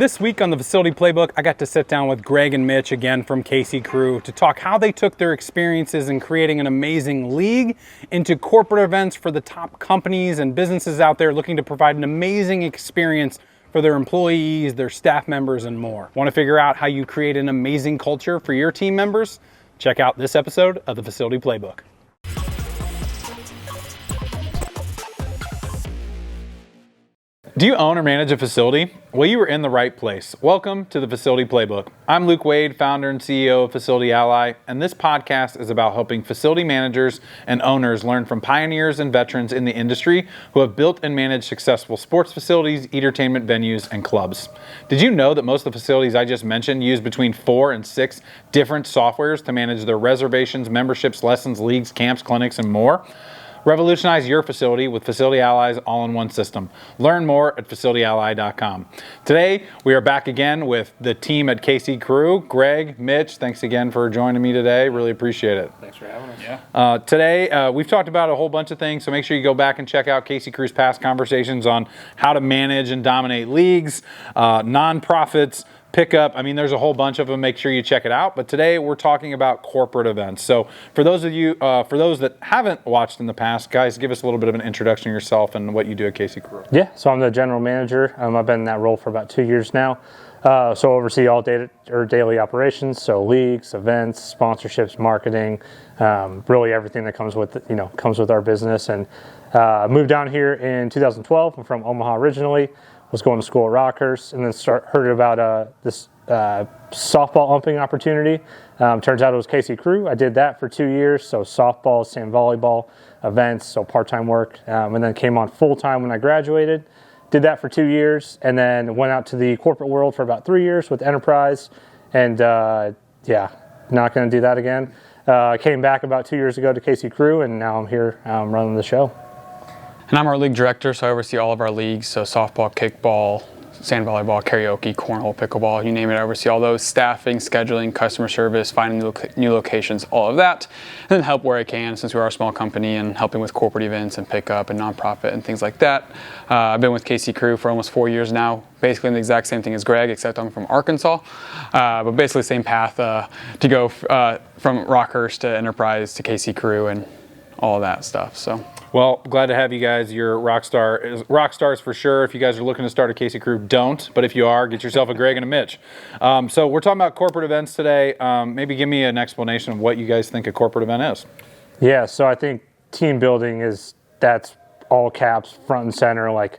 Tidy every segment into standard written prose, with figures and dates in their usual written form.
This week on the Facility Playbook, I got to sit down with Greg and Mitch again from KC Crew to talk how they took their experiences in creating an amazing league into corporate events for the top companies and businesses out there looking to provide an amazing experience for their employees, their staff members, and more. Want to figure out how you create an amazing culture for your team members? Check out this episode of the Facility Playbook. Do you own or manage a facility? Well, you were in the right place. Welcome to the Facility Playbook. I'm Luke Wade, founder and CEO of Facility Ally, and this podcast is about helping facility managers and owners learn from pioneers and veterans in the industry who have built and managed successful sports facilities, entertainment venues, and clubs. Did you know that most of the facilities I just mentioned use between 4 and 6 different softwares to manage their reservations, memberships, lessons, leagues, camps, clinics, and more? Revolutionize your facility with Facility Ally's all-in-one system. Learn more at facilityally.com. Today, we are back again with the team at KC Crew. Greg, Mitch, thanks again for joining me today. Really appreciate it. Thanks for having us. Yeah. Today, we've talked about a whole bunch of things, so make sure you go back and check out KC Crew's past conversations on how to manage and dominate leagues, nonprofits, pickup. I mean, there's a whole bunch of them. Make sure you check it out. But today we're talking about corporate events. So for those of you, for those that haven't watched in the past, guys, give us a little bit of an introduction to yourself and what you do at KC Crew. Yeah, so I'm the general manager. I've been in that role for about 2 years now. So oversee all daily operations, so leagues, events, sponsorships, marketing, really everything that comes with our business. And moved down here in 2012. I'm from Omaha originally. Was going to school at Rockhurst, and then heard about this softball umping opportunity. Turns out it was KC Crew. I did that for 2 years, so softball, sand volleyball, events, so part-time work, and then came on full-time when I graduated. Did that for 2 years, and then went out to the corporate world for about 3 years with Enterprise, and not going to do that again. Came back about 2 years ago to KC Crew, and now I'm here running the show. And I'm our league director, so I oversee all of our leagues, so softball, kickball, sand volleyball, karaoke, cornhole, pickleball, you name it. I oversee all those, staffing, scheduling, customer service, finding new locations, all of that. And then help where I can, since we are a small company, and helping with corporate events and pickup and nonprofit and things like that. I've been with KC Crew for almost 4 years now, basically in the exact same thing as Greg, except I'm from Arkansas. But basically same path to go from Rockhurst to Enterprise to KC Crew and all of that stuff. So. Well, glad to have you guys. You're rock stars for sure. If you guys are looking to start a KC Crew, don't. But if you are, get yourself a Greg and a Mitch. So we're talking about corporate events today. Maybe give me an explanation of what you guys think a corporate event is. Yeah, so I think team building that's all caps, front and center. Like,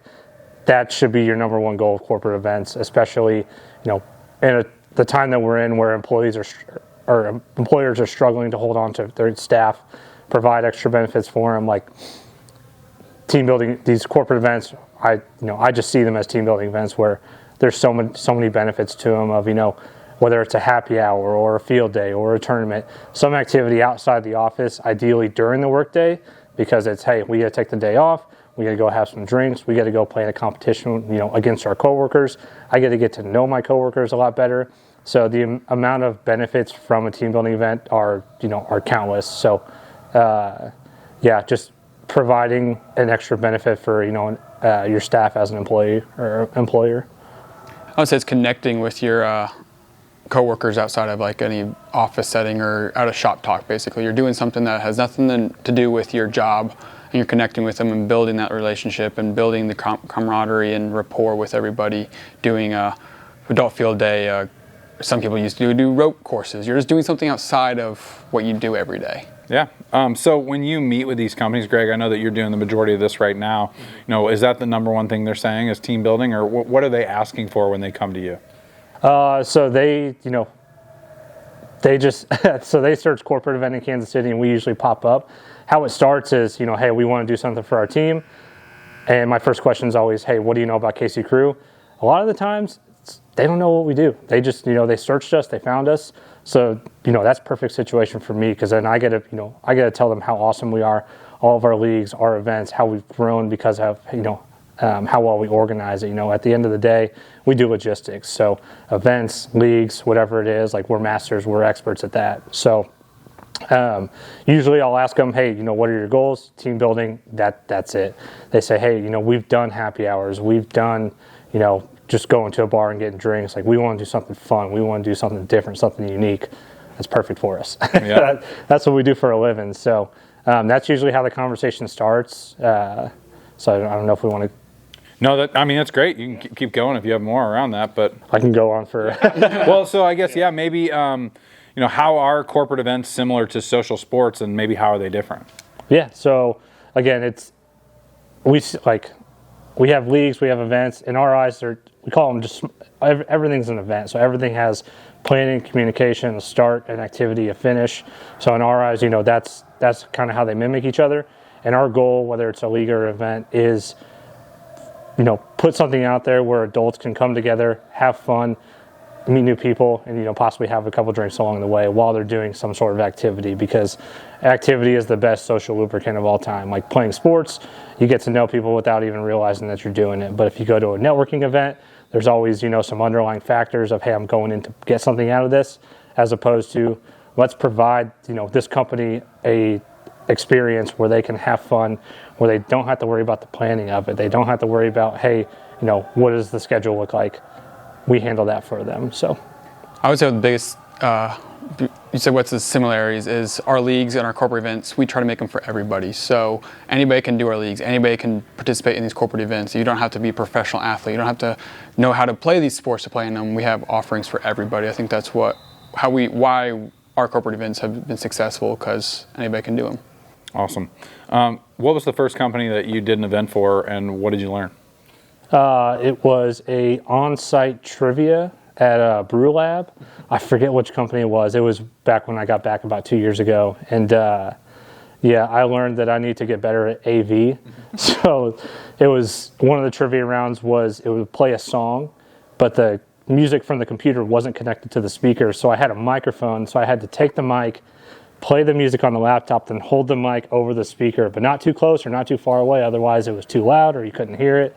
that should be your number one goal of corporate events, especially in the time that we're in, where employers are struggling to hold on to their staff, provide extra benefits for them. Like, team building, these corporate events, I just see them as team building events where there's so many benefits to them of, whether it's a happy hour or a field day or a tournament, some activity outside the office, ideally during the workday, because it's, hey, we got to take the day off, we got to go have some drinks, we got to go play in a competition, against our coworkers. I get to know my coworkers a lot better. So the amount of benefits from a team building event are countless. So, just providing an extra benefit for your staff as an employee or employer. I would say it's connecting with your coworkers outside of like any office setting or out of shop talk. Basically, you're doing something that has nothing to do with your job, and you're connecting with them and building that relationship and building the camaraderie and rapport with everybody. Doing adult field day. Some people used to do rope courses. You're just doing something outside of what you do every day. Yeah. So when you meet with these companies, Greg, I know that you're doing the majority of this right now. Is that the number one thing they're saying is team building, or what are they asking for when they come to you? So they just so they search corporate event in Kansas City, and we usually pop up. How it starts is, hey, we want to do something for our team, and my first question is always, hey, what do you know about KC Crew? A lot of the times, they don't know what we do. They just, they searched us, they found us. So, that's a perfect situation for me, because then I get to tell them how awesome we are, all of our leagues, our events, how we've grown because of, how well we organize it. At the end of the day, we do logistics. So events, leagues, whatever it is, like, we're masters, we're experts at that. So usually I'll ask them, hey, what are your goals? Team building, that's it. They say, hey, we've done happy hours, we've done, just going to a bar and getting drinks. Like, we want to do something fun. We want to do something different, something unique. That's perfect for us. Yeah. That's what we do for a living. So that's usually how the conversation starts. So I don't know if we want to. No, that's great. You can keep going if you have more around that, but I can go on for. Well, so I guess, maybe, how are corporate events similar to social sports, and maybe how are they different? Yeah. So again, we have leagues, we have events. In our eyes, we call them just everything's an event. So everything has planning, communication, a start, an activity, a finish. So in our eyes, that's kind of how they mimic each other. And our goal, whether it's a league or event, is put something out there where adults can come together, have fun, meet new people, and possibly have a couple drinks along the way while they're doing some sort of activity, because activity is the best social lubricant of all time. Like playing sports, you get to know people without even realizing that you're doing it. But if you go to a networking event, there's always some underlying factors of, hey, I'm going in to get something out of this, as opposed to let's provide this company a experience where they can have fun, where they don't have to worry about the planning of it. They don't have to worry about, hey, what does the schedule look like? We handle that for them. So I would say the biggest, you said what's the similarities, is our leagues and our corporate events, we try to make them for everybody. So anybody can do our leagues, anybody can participate in these corporate events. You don't have to be a professional athlete. You don't have to know how to play these sports to play in them. We have offerings for everybody. I think that's why our corporate events have been successful, because anybody can do them. Awesome. What was the first company that you did an event for, and what did you learn? It was a on-site trivia at a brew lab. I forget which company it was. It was back when I got back about 2 years ago. And I learned that I need to get better at AV. So it was one of the trivia rounds it would play a song, but the music from the computer wasn't connected to the speaker. So I had a microphone, so I had to take the mic, play the music on the laptop, then hold the mic over the speaker, but not too close or not too far away. Otherwise, it was too loud or you couldn't hear it.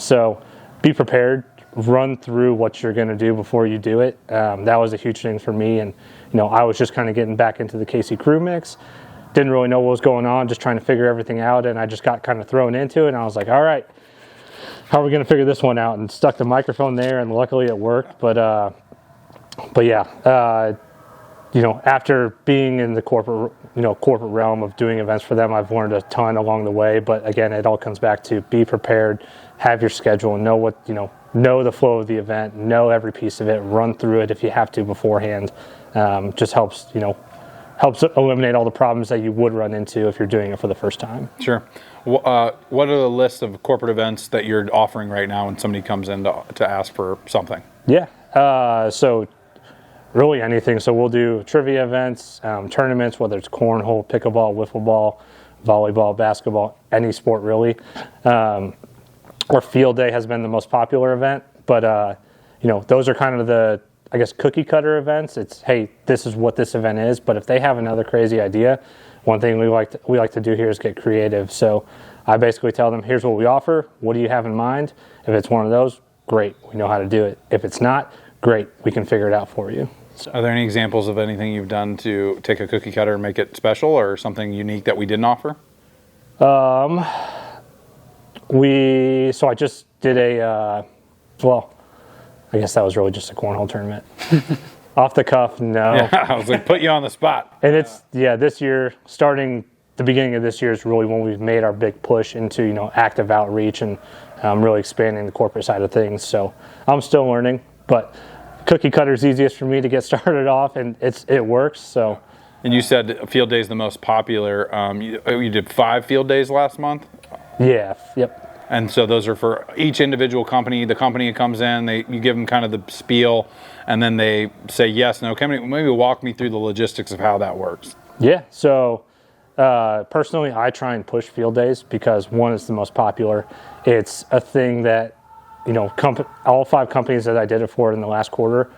So be prepared, run through what you're going to do before you do it. That was a huge thing for me. And, I was just kind of getting back into the KC crew mix. Didn't really know what was going on, just trying to figure everything out. And I just got kind of thrown into it. And I was like, all right, how are we going to figure this one out? And stuck the microphone there, and luckily it worked. But after being in the corporate realm of doing events for them, I've learned a ton along the way. But again, it all comes back to be prepared, have your schedule, know the flow of the event, know every piece of it, run through it if you have to beforehand. Just helps eliminate all the problems that you would run into if you're doing it for the first time. Sure. What are the lists of corporate events that you're offering right now when somebody comes in to ask for something? Yeah. So really anything. So we'll do trivia events, tournaments, whether it's cornhole, pickleball, wiffle ball, volleyball, basketball, any sport really. Or field day has been the most popular event, but those are kind of the, I guess, cookie cutter events. It's, hey, this is what this event is. But if they have another crazy idea, one thing we like to do here is get creative. So I basically tell them, here's what we offer. What do you have in mind? If it's one of those, great, we know how to do it. If it's not, great, we can figure it out for you. So. Are there any examples of anything you've done to take a cookie cutter and make it special, or something unique that we didn't offer? So I just did I guess that was really just a cornhole tournament. Off the cuff, no. Yeah, I was like, put you on the spot. And this year, starting the beginning of this year is really when we've made our big push into, active outreach and really expanding the corporate side of things. So I'm still learning, but cookie cutter is easiest for me to get started off, and it works. So. And you said field day is the most popular. You did 5 field days last month? Yeah. Yep. And so those are for each individual company. The company comes in, you give them kind of the spiel, and then they say yes, no. Maybe walk me through the logistics of how that works. Yeah. So personally, I try and push field days because, one, it's the most popular. It's a thing that, all 5 companies that I did it for in the last quarter,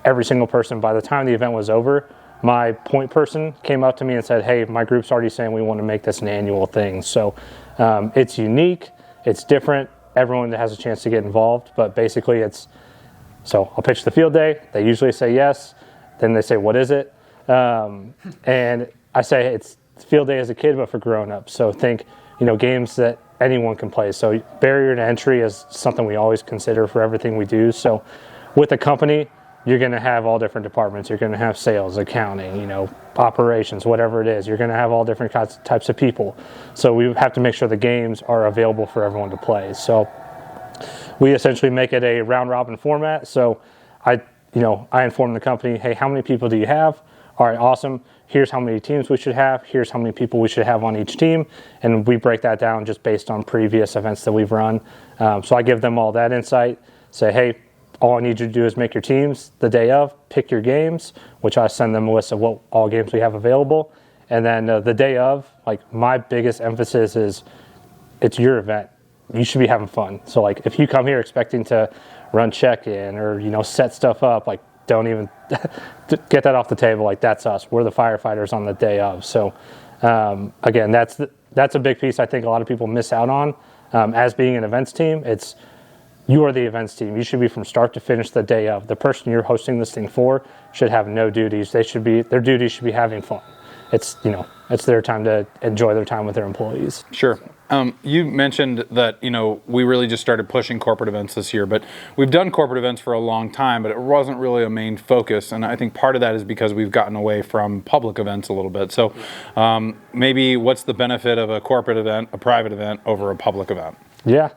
every single person, by the time the event was over, my point person came up to me and said, hey, my group's already saying we want to make this an annual thing. So it's unique. It's different. Everyone has a chance to get involved, but basically so I'll pitch the field day. They usually say yes. Then they say, what is it? And I say it's field day as a kid, but for grown-ups. So think, games that anyone can play. So barrier to entry is something we always consider for everything we do. So with a company, you're going to have all different departments. You're going to have sales, accounting, operations, whatever it is. You're going to have all different types of people. So we have to make sure the games are available for everyone to play. So we essentially make it a round robin format. So I inform the company, hey, how many people do you have? All right, awesome. Here's how many teams we should have. Here's how many people we should have on each team. And we break that down just based on previous events that we've run. So I give them all that insight, say, hey, all I need you to do is make your teams the day of, pick your games, which I send them a list of what all games we have available. And then the day of, my biggest emphasis is it's your event. You should be having fun. So if you come here expecting to run check-in or, set stuff up, don't even get that off the table. That's us. We're the firefighters on the day of. So again, that's a big piece I think a lot of people miss out on. As being an events team, you are the events team. You should be from start to finish the day of. The person you're hosting this thing for should have no duties. Their duties should be having fun. It's their time to enjoy their time with their employees. Sure. You mentioned that, we really just started pushing corporate events this year, but we've done corporate events for a long time, but it wasn't really a main focus. And I think part of that is because we've gotten away from public events a little bit. So maybe what's the benefit of a corporate event, a private event over a public event? Yeah.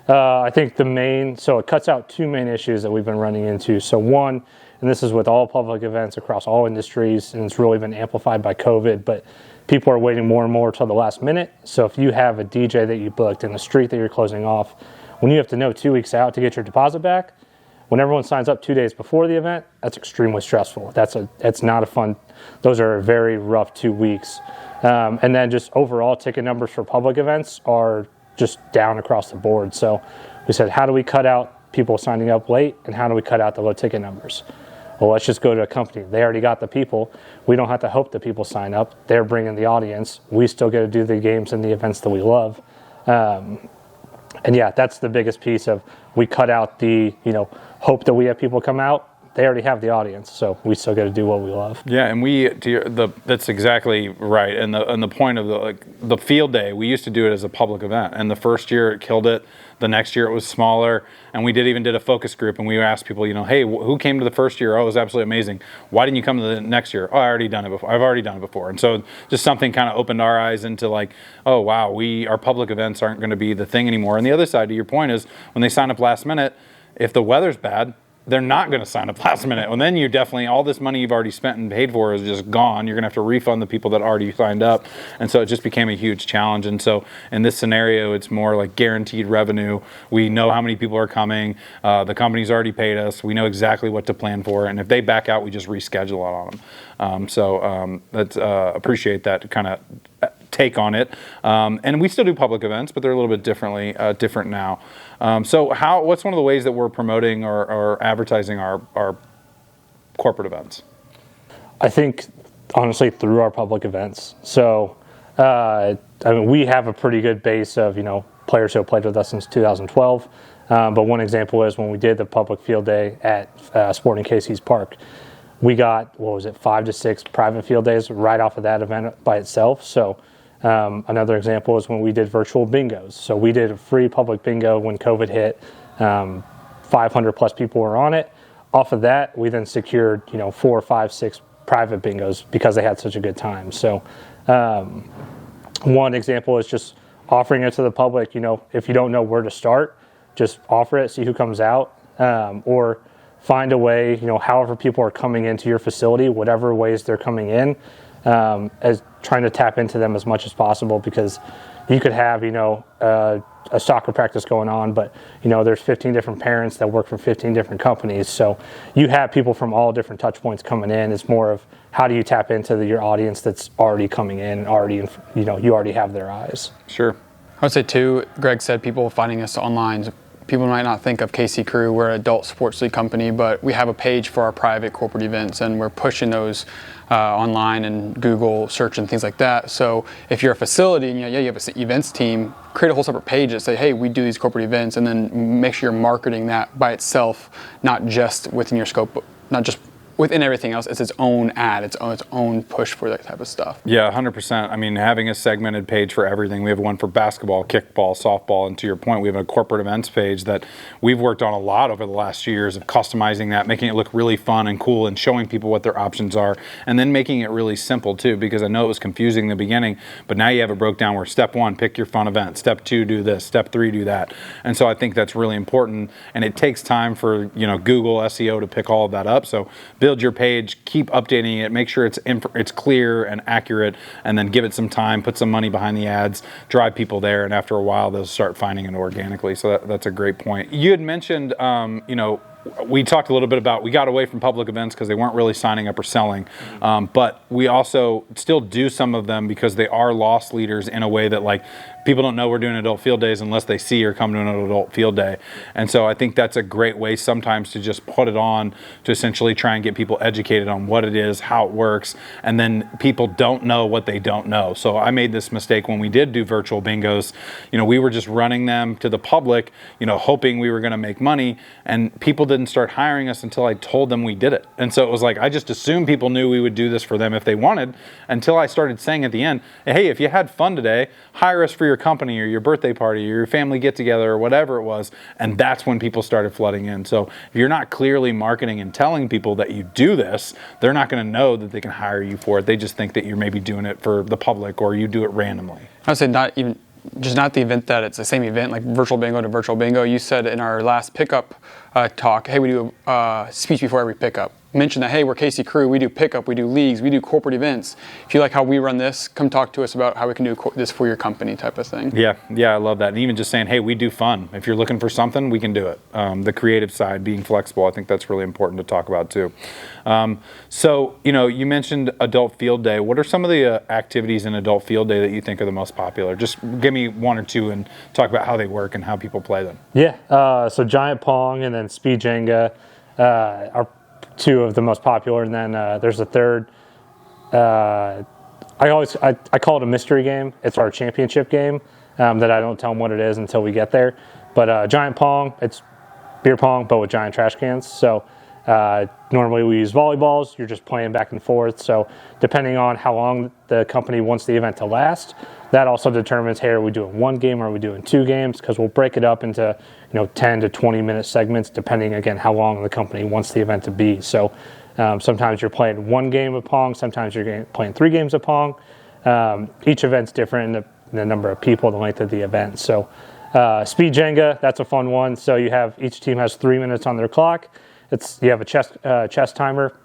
I think it cuts out two main issues that we've been running into. So one, and this is with all public events across all industries, and it's really been amplified by COVID, but people are waiting more and more till the last minute. So if you have a DJ that you booked in the street that you're closing off, when you have to know 2 weeks out to get your deposit back, when everyone signs up 2 days before the event, that's extremely stressful. It's not a fun, those are very rough 2 weeks. And then just overall ticket numbers for public events are just down across the board. So we said, how do we cut out people signing up late, and how do we cut out the low ticket numbers? Well, let's just go to a company. They already got the people. We don't have to hope that people sign up. They're bringing the audience. We still get to do the games and the events that we love. And yeah, that's the biggest piece of, we cut out the, hope that we have people come out. They already have the audience, so we still got to do what we love. Yeah, and that's exactly right. And the point of the field day, we used to do it as a public event. And the first year it killed it. The next year it was smaller, and we did a focus group, and we asked people, hey, who came to the first year? Oh, it was absolutely amazing. Why didn't you come to the next year? Oh, I've already done it before. And so just something kind of opened our eyes into oh wow, our public events aren't going to be the thing anymore. And the other side to your point is, when they sign up last minute, if the weather's bad, they're not going to sign up last minute. And then you definitely, all this money you've already spent and paid for is just gone. You're going to have to refund the people that already signed up. And so it just became a huge challenge. And so in this scenario, it's more like guaranteed revenue. We know how many people are coming. The company's already paid us. We know exactly what to plan for. And if they back out, we just reschedule it on them. Let's appreciate that kind of take on it. And we still do public events, but they're a little bit different now. What's one of the ways that we're promoting or advertising our corporate events? I think, honestly, through our public events. So, we have a pretty good base of, players who have played with us since 2012. But one example is when we did the public field day at Sporting Casey's Park. We got, 5 to 6 private field days right off of that event by itself. So another example is when we did virtual bingos. So we did a free public bingo when COVID hit. 500 plus people were on it. Off of that, we then secured 4, 5, 6 private bingos because they had such a good time. So one example is just offering it to the public. If you don't know where to start, just offer it, see who comes out, or find a way, however people are coming into your facility, whatever ways they're coming in, as trying to tap into them as much as possible, because you could have, a soccer practice going on, but, there's 15 different parents that work for 15 different companies. So you have people from all different touch points coming in. It's more of how do you tap into your audience that's already coming in and already, you already have their eyes. Sure. I would say too, Greg said people finding us online. People might not think of KC Crew, we're an adult sports league company, but we have a page for our private corporate events, and we're pushing those online and Google search and things like that. So if you're a facility and you have an events team, create a whole separate page that say, hey, we do these corporate events, and then make sure you're marketing that by itself, not just within your scope, not just within everything else, it's its own ad, its own push for that type of stuff. Yeah, 100%. I mean, having a segmented page for everything. We have one for basketball, kickball, softball, and to your point, we have a corporate events page that we've worked on a lot over the last few years of customizing that, making it look really fun and cool, and showing people what their options are, and then making it really simple too, because I know it was confusing in the beginning, but now you have it broke down where step 1, pick your fun event, step 2, do this, step 3, do that. And so I think that's really important, and it takes time for Google SEO to pick all of that up. So build your page, keep updating it, make sure it's clear and accurate, and then give it some time, put some money behind the ads, drive people there, and after a while they'll start finding it organically. So that's a great point. You had mentioned we talked a little bit about, we got away from public events because they weren't really signing up or selling, but we also still do some of them because they are loss leaders in a way that people don't know we're doing adult field days unless they see or come to an adult field day. And so I think that's a great way sometimes to just put it on to essentially try and get people educated on what it is, how it works, and then people don't know what they don't know. So I made this mistake when we did do virtual bingos. We were just running them to the public, hoping we were going to make money, and people didn't start hiring us until I told them we did it. And so it was I just assumed people knew we would do this for them if they wanted, until I started saying at the end, hey, if you had fun today, hire us for your company or your birthday party or your family get together or whatever it was. And that's when people started flooding in. So if you're not clearly marketing and telling people that you do this, they're not going to know that they can hire you for it. They just think that you're maybe doing it for the public or you do it randomly. I would say not the event that it's the same event, like virtual bingo to virtual bingo. You said in our last pickup talk, hey, we do a speech before every pickup. Mention that, hey, we're Casey Crew, we do pickup, we do leagues, we do corporate events. If you like how we run this, come talk to us about how we can do this for your company type of thing. Yeah, I love that. And even just saying, hey, we do fun. If you're looking for something, we can do it. The creative side, being flexible, I think that's really important to talk about too. So, you mentioned adult field day. What are some of the activities in adult field day that you think are the most popular? Just give me one or two and talk about how they work and how people play them. Yeah, so giant pong and then speed Jenga are two of the most popular, and then there's a third. I call it a mystery game. It's our championship game that I don't tell them what it is until we get there. But giant pong, it's beer pong but with giant trash cans. So normally we use volleyballs. You're just playing back and forth. So depending on how long the company wants the event to last, that also determines, hey, are we doing one game or are we doing 2 games? Because we'll break it up into 10 to 20 minute segments, depending again how long the company wants the event to be. So sometimes you're playing 1 game of pong, sometimes you're playing 3 games of pong. Each event's different in the number of people, the length of the event. So speed Jenga, that's a fun one. So each team has 3 minutes on their clock. You have a chess timer.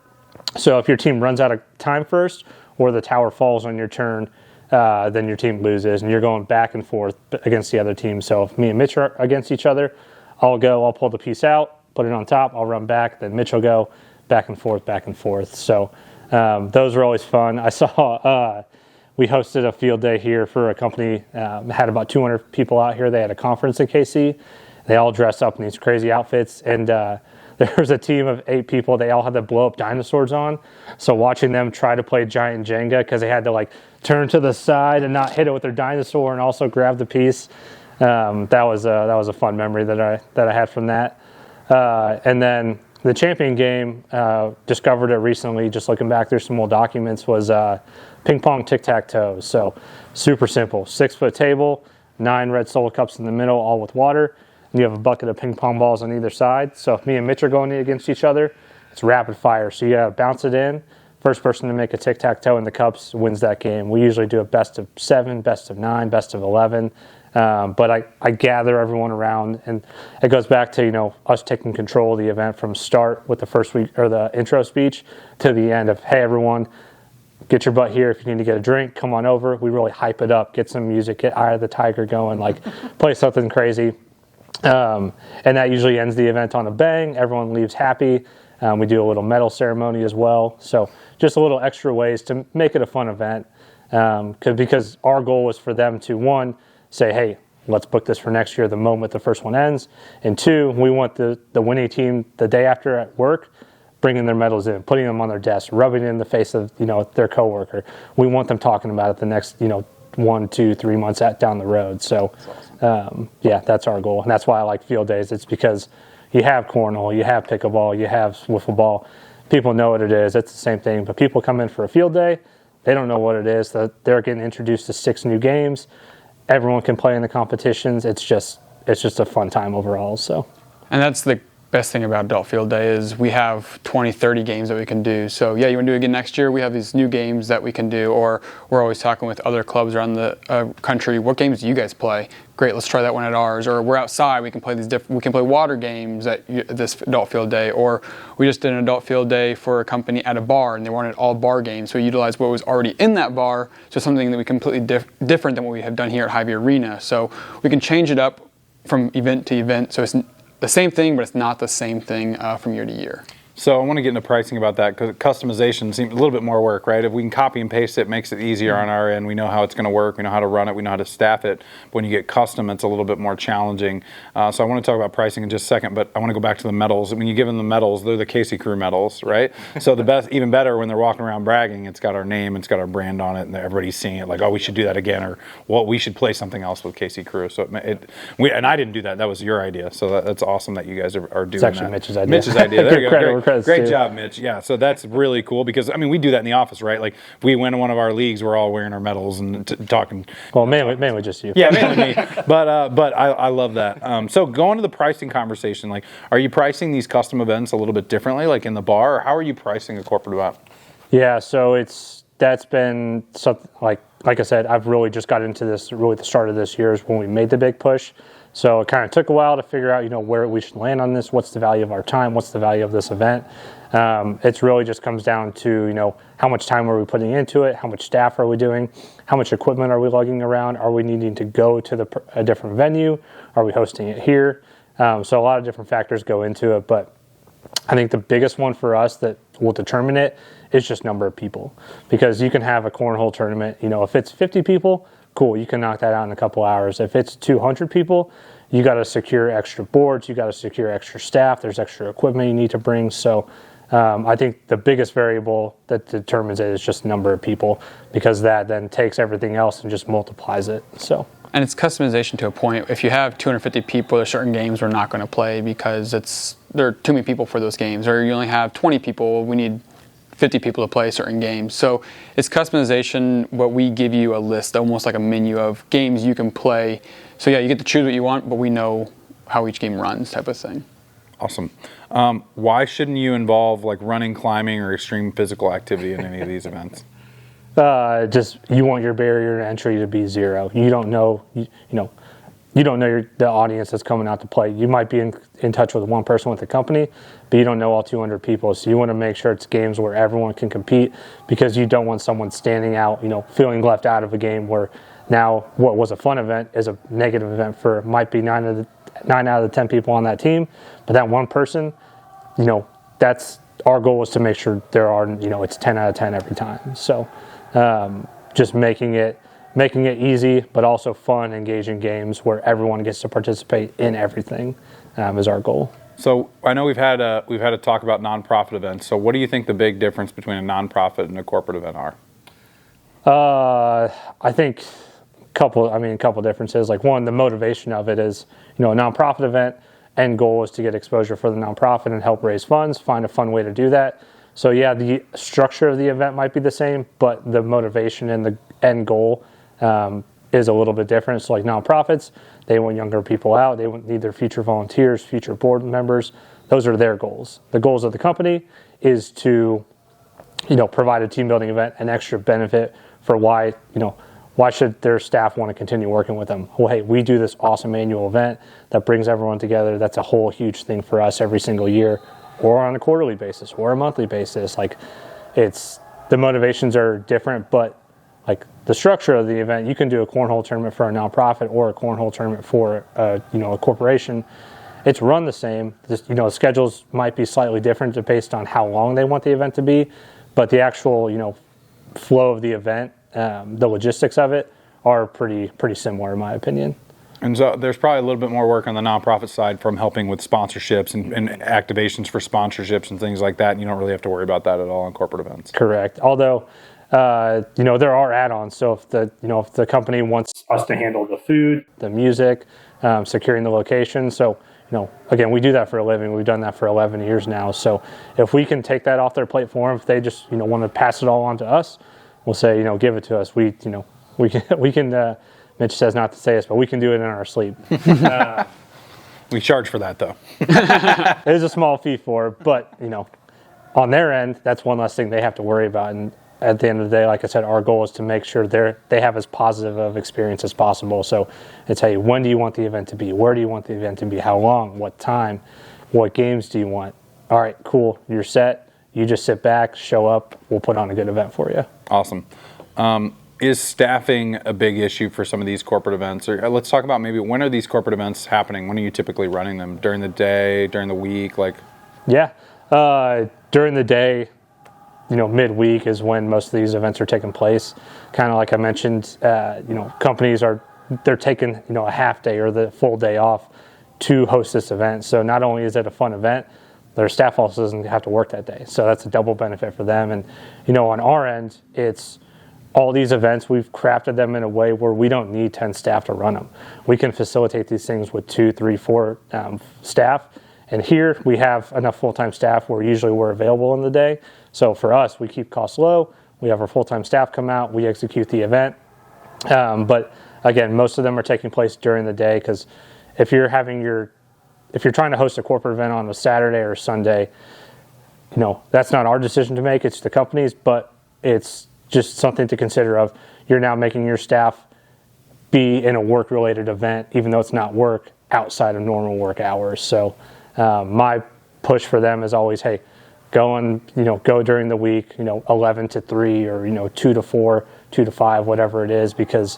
So if your team runs out of time first, or the tower falls on your turn, then your team loses, and you're going back and forth against the other team. So if me and Mitch are against each other, I'll pull the piece out, put it on top, I'll run back, then Mitch will go back and forth. So those are always fun. I saw we hosted a field day here for a company, had about 200 people out here. They had a conference in KC. They all dressed up in these crazy outfits, and there was a team of 8 people. They all had the blow-up dinosaurs on. So watching them try to play giant Jenga, because they had to turn to the side and not hit it with their dinosaur and also grab the piece. That was a fun memory that I had from that. And then the champion game, discovered it recently, just looking back through some old documents, was ping pong tic-tac-toe. So super simple, 6-foot table, 9 red solo cups in the middle, all with water. You have a bucket of ping pong balls on either side. So if me and Mitch are going against each other, it's rapid fire. So you gotta bounce it in. First person to make a tic-tac-toe in the cups wins that game. We usually do a best of 7, best of 9, best of 11. But I gather everyone around, and it goes back to us taking control of the event from start with the first week or the intro speech to the end of, hey everyone, get your butt here. If you need to get a drink, come on over. We really hype it up, get some music, get Eye of the Tiger going, play something crazy. And that usually ends the event on a bang. Everyone leaves happy. We do a little medal ceremony as well. So just a little extra ways to make it a fun event. Because our goal is for them to, 1, say, hey, let's book this for next year the moment the first one ends. And 2, we want the winning team the day after at work bringing their medals in, putting them on their desk, rubbing it in the face of their coworker. We want them talking about it the next 1, 2, 3 months down the road. So that's our goal, and that's why I like field days. It's because you have cornhole, you have pickleball, you have wiffle ball. people know what it is. It's the same thing. But people come in for a field day, they don't know what it is. They're getting introduced to 6 new games. Everyone can play in the competitions. It's just a fun time overall. So, and that's the best thing about Adult Field Day is we have 20, 30 games that we can do. So yeah, you want to do it again next year? We have these new games that we can do, or we're always talking with other clubs around the country. What games do you guys play? Great, let's try that one at ours. Or we're outside, we can play these we can play water games at this Adult Field Day. Or we just did an Adult Field Day for a company at a bar, and they wanted all bar games. So we utilized what was already in that bar, so something that we completely different than what we have done here at Hy-Vee Arena. So we can change it up from event to event. So it's the same thing, but it's not the same thing from year to year. So I want to get into pricing about that, because customization seems a little bit more work, right? If we can copy and paste it, it makes it easier on our end. We know how it's going to work. We know how to run it. We know how to staff it. But when you get custom, it's a little bit more challenging. So I want to talk about pricing in just a second, but I want to go back to the medals. When you give them the medals, they're the Casey Crew medals, right? So the best, even better, when they're walking around bragging, it's got our name, it's got our brand on it, and everybody's seeing it like, oh, we should do that again, or well, we should play something else with Casey Crew. So and I didn't do that. That was your idea. So that's awesome that you guys are doing it's actually that. Mitch's idea. Mitch's idea. There you go. Great too. job, Mitch. Yeah, so that's really cool, because I mean, we do that in the office, right? Like if we win one of our leagues, we're all wearing our medals and talking. Well, mainly just you. Yeah, mainly me. But I love that. So going to the pricing conversation, like, are you pricing these custom events a little bit differently, like in the bar, or how are you pricing a corporate event? Yeah, so that's been something like I said, I've really just got into this. Really, the start of this year is when we made the big push. So it kind of took a while to figure out, where we should land on this. What's the value of our time? What's the value of this event? It's really just comes down to, how much time are we putting into it? How much staff are we doing? How much equipment are we lugging around? Are we needing to go to a different venue? Are we hosting it here? So a lot of different factors go into it, but I think the biggest one for us that will determine it is just number of people, because you can have a cornhole tournament, if it's 50 people, cool, you can knock that out in a couple hours. If it's 200 people, you got to secure extra boards, you got to secure extra staff, there's extra equipment you need to bring. So I think the biggest variable that determines it is just number of people, because that then takes everything else and just multiplies it. So. And it's customization to a point. If you have 250 people, there's certain games we're not going to play because there are too many people for those games. Or you only have 20 people, we need 50 people to play certain games. So it's customization. What we give you a list, almost like a menu of games you can play. So yeah, you get to choose what you want, but we know how each game runs, type of thing. Awesome. Why shouldn't you involve like running, climbing, or extreme physical activity in any of these events? Just you want your barrier to entry to be 0. You don't know, you don't know the audience that's coming out to play. You might be in touch with one person with the company, but you don't know all 200 people. So you want to make sure it's games where everyone can compete, because you don't want someone standing out, feeling left out of a game where now what was a fun event is a negative event for might be 9 out of the 10 people on that team, but that one person, that's our goal is to make sure there are, it's 10 out of 10 every time. So just making it easy, but also fun, engaging games where everyone gets to participate in everything is our goal. So I know we've had a talk about nonprofit events. So what do you think the big difference between a nonprofit and a corporate event are? I think a couple differences. Like one, the motivation of it is, a nonprofit event end goal is to get exposure for the nonprofit and help raise funds, find a fun way to do that. So yeah, the structure of the event might be the same, but the motivation and the end goal is a little bit different. So like nonprofits, they want younger people out. They need their future volunteers, future board members. Those are their goals. The goals of the company is to, provide a team building event, an extra benefit for why should their staff want to continue working with them? Well, hey, we do this awesome annual event that brings everyone together. That's a whole huge thing for us every single year, or on a quarterly basis, or a monthly basis. Like the motivations are different, but like the structure of the event, you can do a cornhole tournament for a nonprofit or a cornhole tournament for a corporation. It's run the same. Just, the schedules might be slightly different based on how long they want the event to be, but the actual flow of the event, the logistics of it are pretty similar in my opinion. And so there's probably a little bit more work on the nonprofit side from helping with sponsorships and activations for sponsorships and things like that. And you don't really have to worry about that at all on corporate events. Correct. Although, there are add-ons. So if the company wants us to handle the food, the music, securing the location. So, again, we do that for a living. We've done that for 11 years now. So if we can take that off their plate for them, if they just, want to pass it all on to us, we'll say, give it to us. We can, Mitch says not to say this, but we can do it in our sleep. We charge for that, though. It is a small fee for it, but, on their end, that's one less thing they have to worry about. And at the end of the day, like I said, our goal is to make sure they have as positive of experience as possible. So it's, hey, when do you want the event to be? Where do you want the event to be? How long? What time? What games do you want? All right, cool. You're set. You just sit back, show up. We'll put on a good event for you. Awesome. Is staffing a big issue for some of these corporate events? Or let's talk about maybe when are these corporate events happening? When are you typically running them? During the day, during the week? Yeah. During the day, midweek is when most of these events are taking place. Kind of like I mentioned, companies they're taking, a half day or the full day off to host this event. So not only is it a fun event, their staff also doesn't have to work that day. So that's a double benefit for them. And, on our end, it's all these events, we've crafted them in a way where we don't need 10 staff to run them. We can facilitate these things with 2, 3, 4 staff. And here we have enough full-time staff where usually we're available in the day. So for us, we keep costs low. We have our full-time staff come out. We execute the event. But again, most of them are taking place during the day because if you're trying to host a corporate event on a Saturday or Sunday, that's not our decision to make. It's the company's, but it's just something to consider of you're now making your staff be in a work-related event, even though it's not work, outside of normal work hours. So my push for them is always, hey, go during the week, 11 to 3 or, 2 to 4, 2 to 5, whatever it is, because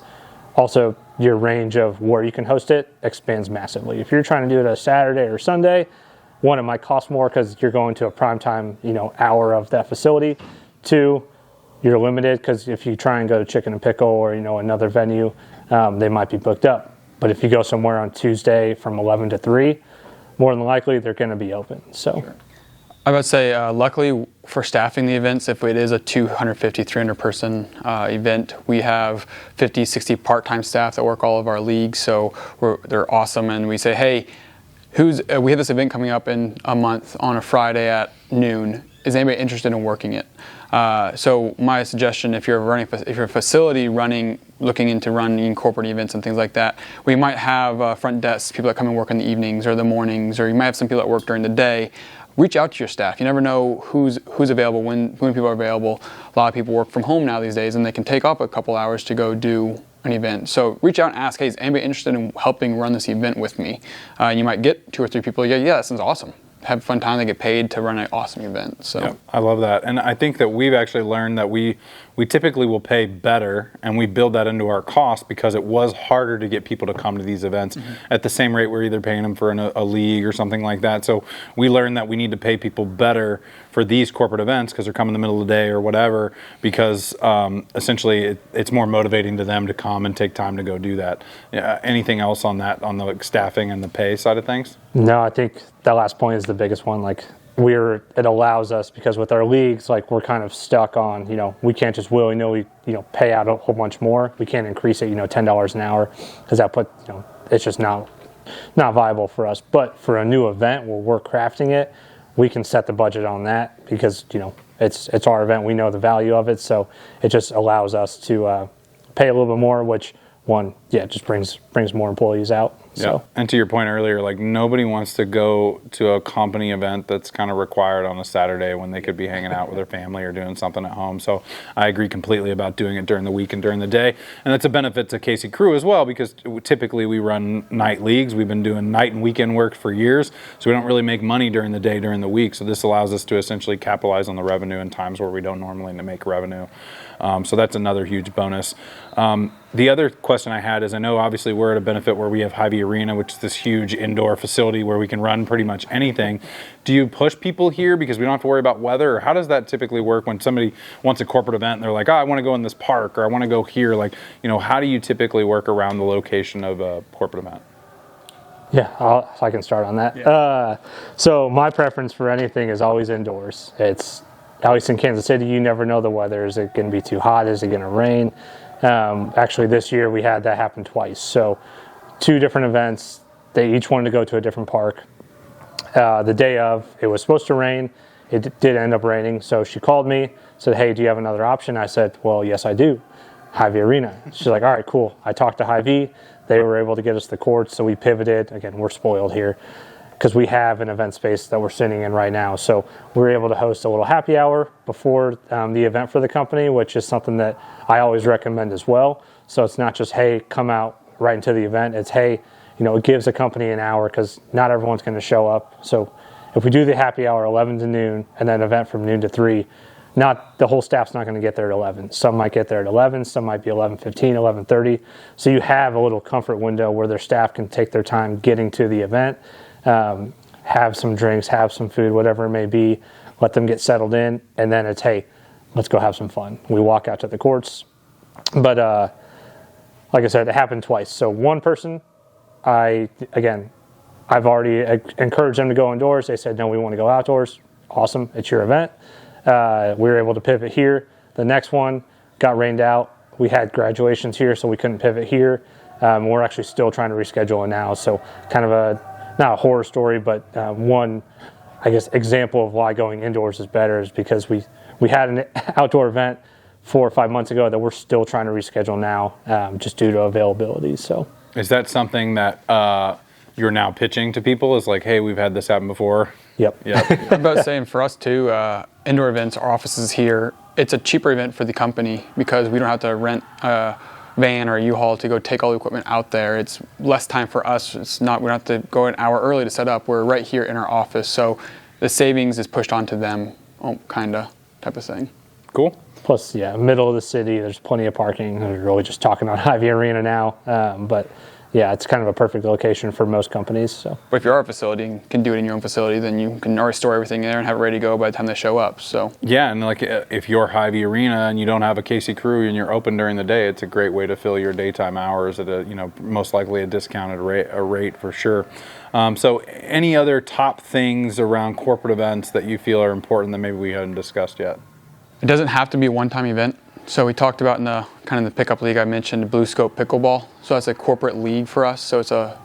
also your range of where you can host it expands massively. If you're trying to do it a Saturday or Sunday, one, it might cost more because you're going to a prime time, hour of that facility. 2, you're limited because if you try and go to Chicken and Pickle or, another venue, they might be booked up. But if you go somewhere on Tuesday from 11 to 3, more than likely they're going to be open. So, sure. I would say, luckily for staffing the events, if it is a 250, 300 person event, we have 50, 60 part-time staff that work all of our leagues. So they're awesome. And we say, hey, we have this event coming up in a month on a Friday at noon. Is anybody interested in working it? So my suggestion, if you're a facility looking into running corporate events and things like that, we might have front desk people that come and work in the evenings or the mornings, or you might have some people that work during the day. Reach out to your staff. You never know who's available, when people are available. A lot of people work from home now these days, and they can take up a couple hours to go do an event. So reach out and ask, hey, is anybody interested in helping run this event with me? You might get 2 or 3 people. Yeah, that sounds awesome. Have a fun time. They get paid to run an awesome event. So yeah, I love that. And I think that we've actually learned that we typically will pay better, and we build that into our cost because it was harder to get people to come to these events at the same rate we're either paying them for a league or something like that. So we learned that we need to pay people better for these corporate events because they're coming in the middle of the day or whatever, because essentially it's more motivating to them to come and take time to go do that. Anything else on that, on the staffing and the pay side of things? No, I think that last point is the biggest one. It allows us, because with our leagues, we're kind of stuck on, we can't just willy-nilly, pay out a whole bunch more. We can't increase it, $10 an hour, because it's just not viable for us. But for a new event where we're crafting it, we can set the budget on that because, it's our event. We know the value of it. So it just allows us to pay a little bit more, which just brings more employees out. So. Yeah. And to your point earlier, nobody wants to go to a company event that's kind of required on a Saturday when they could be hanging out with their family or doing something at home. So I agree completely about doing it during the week and during the day. And that's a benefit to Casey Crew as well, because typically we run night leagues. We've been doing night and weekend work for years, so we don't really make money during the day, during the week. So this allows us to essentially capitalize on the revenue in times where we don't normally make revenue. So that's another huge bonus. The other question I had is, I know obviously we're at a benefit where we have Hy-Vee Arena, which is this huge indoor facility where we can run pretty much anything. Do you push people here because we don't have to worry about weather? Or how does that typically work when somebody wants a corporate event and they're like, I want to go in this park, or I want to go here? How do you typically work around the location of a corporate event? Yeah, I can start on that. Yeah. So my preference for anything is always indoors. It's, at least in Kansas City, you never know the weather. Is it going to be too hot? Is it going to rain? Actually, this year we had that happen twice. So 2 different events, They each wanted to go to a different park. The day of, it was supposed to rain. It did end up raining. So she called me, said, hey, do you have another option? I said, well, yes, I do. Hy-Vee Arena. She's like, all right, cool. I talked to Hy-Vee. They were able to get us the courts, so we pivoted. Again, we're spoiled here because we have an event space that we're sitting in right now. So we were able to host a little happy hour before the event for the company, which is something that I always recommend as well. So it's not just, hey, come out right into the event. It's, hey, it gives a company an hour because not everyone's going to show up. So if we do the happy hour 11 to noon and then event from noon to 3, not the whole staff's not going to get there at 11. Some might get there at 11. Some might be 11:15, 11:30. So you have a little comfort window where their staff can take their time getting to the event, have some drinks, have some food, whatever it may be, let them get settled in, and then it's, hey, let's go have some fun. We walk out to the courts. But like I said, it happened twice. So one person, I've already encouraged them to go indoors. They said, no, we want to go outdoors. Awesome. It's your event. We were able to pivot here. The next one got rained out. We had graduations here, so we couldn't pivot here. We're actually still trying to reschedule it now. So kind of not a horror story, but one, I guess, example of why going indoors is better is because we had an outdoor event 4 or 5 months ago that we're still trying to reschedule now just due to availability. So is that something that you're now pitching to people? Is like, hey, we've had this happen before? Yep. I'm about saying for us too, indoor events, our offices here, it's a cheaper event for the company because we don't have to rent a van or a U-Haul to go take all the equipment out there. It's less time for us. We don't have to go an hour early to set up. We're right here in our office. So the savings is pushed onto them, type of thing. Cool. Plus, middle of the city, there's plenty of parking. We're really just talking on Hy-Vee Arena now. But yeah, it's kind of a perfect location for most companies. So, but if you are a facility and can do it in your own facility, then you can already store everything there and have it ready to go by the time they show up. So yeah, and like if you're Hy-Vee Arena and you don't have a KC crew and you're open during the day, it's a great way to fill your daytime hours at a most likely a discounted rate for sure. So any other top things around corporate events that you feel are important that maybe we haven't discussed yet? It doesn't have to be a one-time event. So we talked about in the pickup league I mentioned, Blue Scope Pickleball. So that's a corporate league for us. So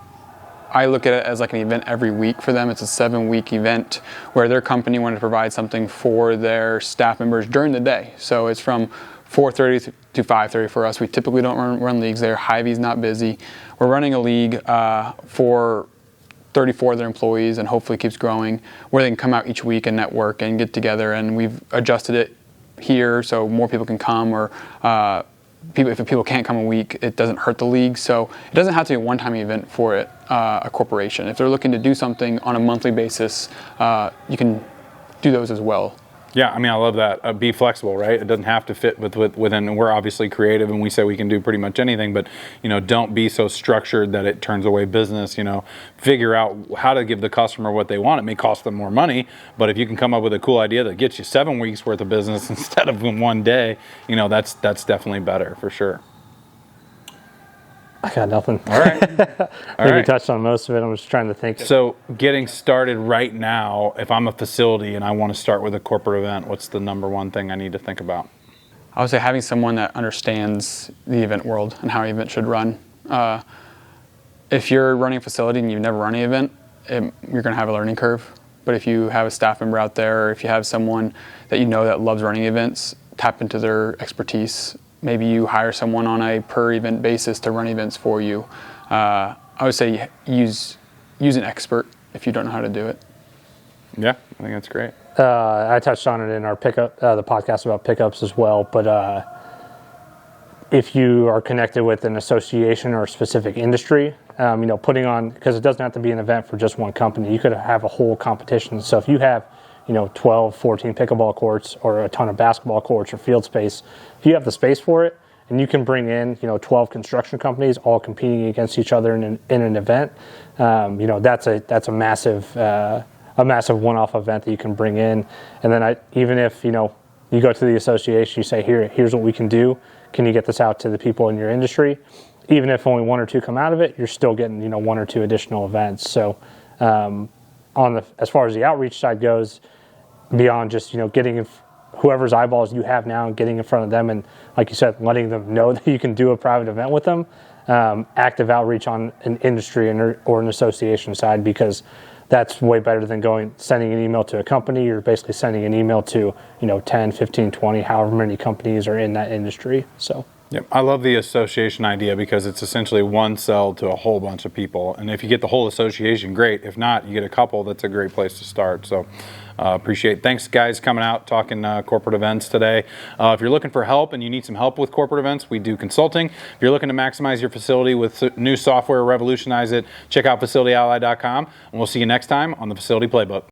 I look at it as like an event every week for them. It's a 7-week event where their company wanted to provide something for their staff members during the day. So it's from 4:30 to 5:30 for us. We typically don't run leagues there. Hy-Vee's not busy. We're running a league for 34 of their employees and hopefully keeps growing, where they can come out each week and network and get together. And we've adjusted it here so more people can come, or if people can't come a week, it doesn't hurt the league. So it doesn't have to be a one-time event for a corporation. If they're looking to do something on a monthly basis, you can do those as well. Yeah, I love that. Be flexible, right? It doesn't have to fit within. We're obviously creative, and we say we can do pretty much anything. But don't be so structured that it turns away business. Figure out how to give the customer what they want. It may cost them more money, but if you can come up with a cool idea that gets you 7 weeks worth of business instead of in one day, that's definitely better for sure. I got nothing. All right. I think we touched on most of it. I'm just trying to think. So getting started right now, if I'm a facility and I want to start with a corporate event, what's the number one thing I need to think about? I would say having someone that understands the event world and how an event should run. If you're running a facility and you've never run an event, you're going to have a learning curve. But if you have a staff member out there, or if you have someone that that loves running events, tap into their expertise. Maybe you hire someone on a per event basis to run events for you. I would say use an expert if you don't know how to do it. Yeah, I think that's great. I touched on it in our pickup, the podcast about pickups as well. But if you are connected with an association or a specific industry, putting on, because it doesn't have to be an event for just one company. You could have a whole competition. So if you have 12, 14 pickleball courts or a ton of basketball courts or field space, if you have the space for it and you can bring in, 12 construction companies all competing against each other in an event, that's a massive one-off event that you can bring in. And then even if, you go to the association, you say, here's what we can do. Can you get this out to the people in your industry? Even if only 1 or 2 come out of it, you're still getting, 1 or 2 additional events. So as far as the outreach side goes, beyond just getting whoever's eyeballs you have now and getting in front of them, and like you said, letting them know that you can do a private event with them, active outreach on an industry or an association side, because that's way better than sending an email to a company. You're basically sending an email to 10, 15, 20, however many companies are in that industry. So. Yep. I love the association idea because it's essentially one sell to a whole bunch of people. And if you get the whole association, great. If not, you get a couple, that's a great place to start. So appreciate it. Thanks, guys, coming out, talking corporate events today. If you're looking for help and you need some help with corporate events, we do consulting. If you're looking to maximize your facility with new software, revolutionize it, check out facilityally.com. And we'll see you next time on the Facility Playbook.